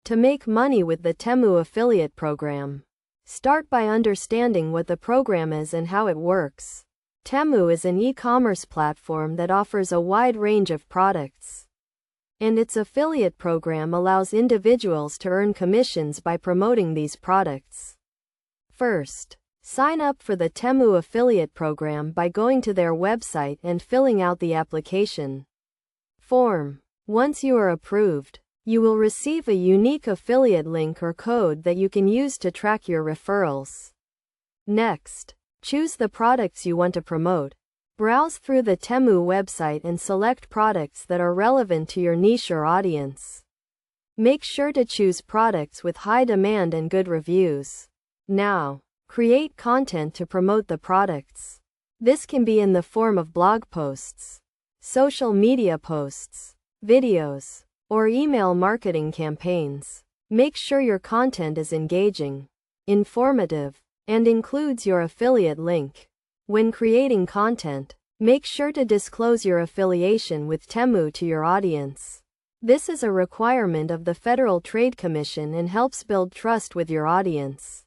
To make money with the Temu affiliate program, start by understanding what the program is and how it works. Temu is an e-commerce platform that offers a wide range of products, and its affiliate program allows individuals to earn commissions by promoting these products. First, sign up for the Temu affiliate program by going to their website and filling out the application form. Once you are approved, you will receive a unique affiliate link or code that you can use to track your referrals. Next, choose the products you want to promote. Browse through the Temu website and select products that are relevant to your niche or audience. Make sure to choose products with high demand and good reviews. Now, create content to promote the products. This can be in the form of blog posts, social media posts, videos, or email marketing campaigns. Make sure your content is engaging, informative, and includes your affiliate link. When creating content, make sure to disclose your affiliation with Temu to your audience. This is a requirement of the Federal Trade Commission and helps build trust with your audience.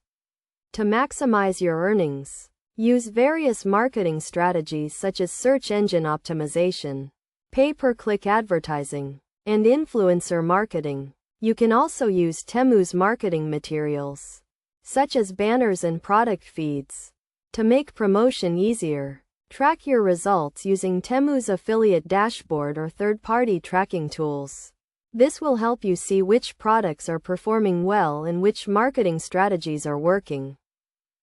To maximize your earnings, use various marketing strategies such as search engine optimization, pay-per-click advertising, and influencer marketing. You can also use Temu's marketing materials, such as banners and product feeds, to make promotion easier. Track your results using Temu's affiliate dashboard or third-party tracking tools. This will help you see which products are performing well and which marketing strategies are working.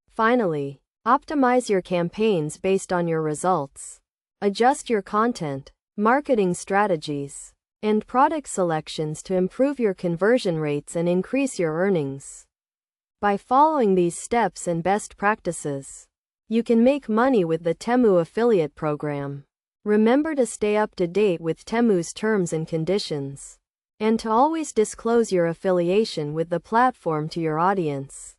Finally, optimize your campaigns based on your results. Adjust your content, marketing strategies, and product selections to improve your conversion rates and increase your earnings. By following these steps and best practices, you can make money with the Temu affiliate program. Remember to stay up to date with Temu's terms and conditions, and to always disclose your affiliation with the platform to your audience.